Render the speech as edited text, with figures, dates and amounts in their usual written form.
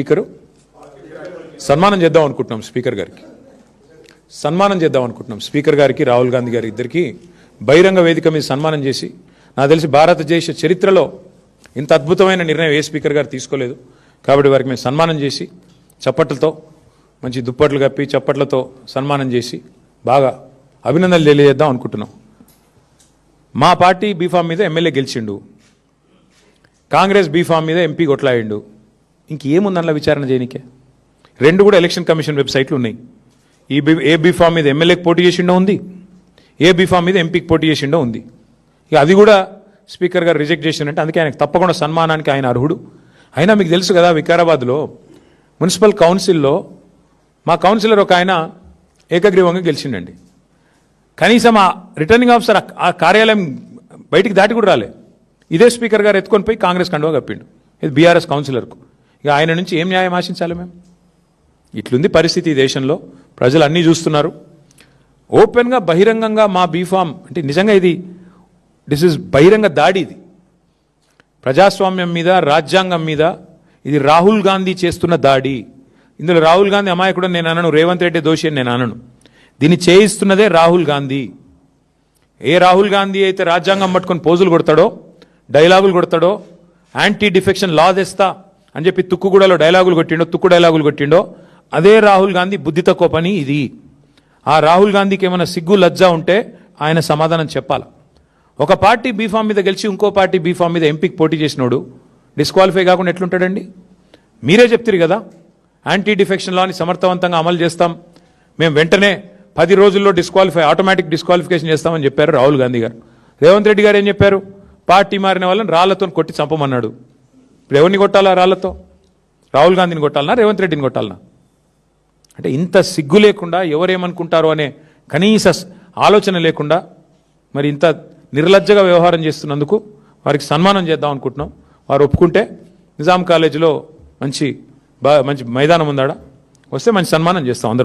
Speaker సన్మానం చేద్దాం అనుకుంటున్నాం స్పీకర్ గారికి. సన్మానం చేద్దాం అనుకుంటున్నాం స్పీకర్ గారికి, రాహుల్ గాంధీ గారి ఇద్దరికి బహిరంగ వేదిక మీద సన్మానం చేసి, నాకు తెలిసి భారతదేశ చరిత్రలో ఇంత అద్భుతమైన నిర్ణయం ఏ స్పీకర్ గారు తీసుకోలేదు. కాబట్టి వారికి మేము సన్మానం చేసి చప్పట్లతో, మంచి దుప్పట్లు కప్పి చప్పట్లతో సన్మానం చేసి బాగా అభినందనలు తెలియజేద్దాం అనుకుంటున్నాం. మా పార్టీ బీఫామ్ మీద ఎమ్మెల్యే గెలిచిండు, కాంగ్రెస్ బీఫామ్ మీద ఎంపీ కొట్లాయిండు. ఇంకేముందన్న విచారణ చేయనికే? రెండు కూడా ఎలక్షన్ కమిషన్ వెబ్సైట్లు ఉన్నాయి. ఏ బీఫామ్ మీద ఎమ్మెల్యేకి పోటీ చేసిండో ఉంది, ఏ బీఫామ్ మీద ఎంపీకి పోటీ చేసిండో ఉంది. ఇక అది కూడా స్పీకర్ గారు రిజెక్ట్ చేసిందంటే అందుకే ఆయనకు తప్పకుండా సన్మానానికి ఆయన అర్హుడు. అయినా మీకు తెలుసు కదా, వికారాబాద్లో మున్సిపల్ కౌన్సిల్లో మా కౌన్సిలర్ ఒక ఆయన ఏకగ్రీవంగా గెలిచిండండి. కనీసం ఆ రిటర్నింగ్ ఆఫీసర్ ఆ కార్యాలయం బయటికి దాటి కూడా రాలే. ఇదే స్పీకర్ గారు ఎత్తుకొని పోయి కాంగ్రెస్ కండువా కప్పిండు, ఇది బీఆర్ఎస్ కౌన్సిలర్కు. ఇక ఆయన నుంచి ఏం న్యాయం ఆశించాలి మేము? ఇట్లుంది పరిస్థితి ఈ దేశంలో. ప్రజలు అన్నీ చూస్తున్నారు. ఓపెన్గా బహిరంగంగా మా బీఫామ్ అంటే నిజంగా దిస్ ఇస్ బహిరంగ దాడి. ఇది ప్రజాస్వామ్యం మీద, రాజ్యాంగం మీద ఇది రాహుల్ గాంధీ చేస్తున్న దాడి. ఇందులో రాహుల్ గాంధీ అమాయకుడు నేను అనను, రేవంత్ రెడ్డి దోషి అని నేను అనను. దీన్ని చేయిస్తున్నదే రాహుల్ గాంధీ. ఏ రాహుల్ గాంధీ అయితే రాజ్యాంగం పట్టుకొని పోజులు కొడతాడో, డైలాగులు కొడతాడో, యాంటీ డిఫెక్షన్ లా తెస్తా అని చెప్పి తుక్కుగూడలో డైలాగులు కొట్టిండో అదే రాహుల్ గాంధీ బుద్ధి తక్కువ పని ఇది. ఆ రాహుల్ గాంధీకి ఏమైనా సిగ్గు లజ్జా ఉంటే ఆయన సమాధానం చెప్పాలి. ఒక పార్టీ బీఫామ్ మీద గెలిచి ఇంకో పార్టీ బీఫామ్ మీద ఎంపీకి పోటీ చేసినోడు డిస్క్వాలిఫై కాకుండా ఎట్లుంటాడండి? మీరే చెప్తారు కదా, యాంటీ డిఫెక్షన్ లాని సమర్థవంతంగా అమలు చేస్తాం, మేము వెంటనే 10 రోజుల్లో ఆటోమేటిక్ డిస్క్వాలిఫికేషన్ చేస్తామని చెప్పారు రాహుల్ గాంధీ గారు. రేవంత్ రెడ్డి గారు ఏం చెప్పారు? పార్టీ మారిన వాళ్ళని రాళ్లతో కొట్టి చంపమన్నాడు. ఇప్పుడు ఎవరిని కొట్టాలా రాళ్లతో? రాహుల్ గాంధీని కొట్టాలనా, రేవంత్ రెడ్డిని కొట్టాలనా? అంటే ఇంత సిగ్గు లేకుండా, ఎవరేమనుకుంటారో అనే కనీస ఆలోచన లేకుండా మరి ఇంత నిర్లజ్జగా వ్యవహారం చేస్తున్నందుకు వారికి సన్మానం చేద్దాం అనుకుంటున్నాం. వారు ఒప్పుకుంటే నిజాం కాలేజీలో మంచి మైదానం ఉందాడ, వస్తే మంచి సన్మానం చేస్తాం అందరూ.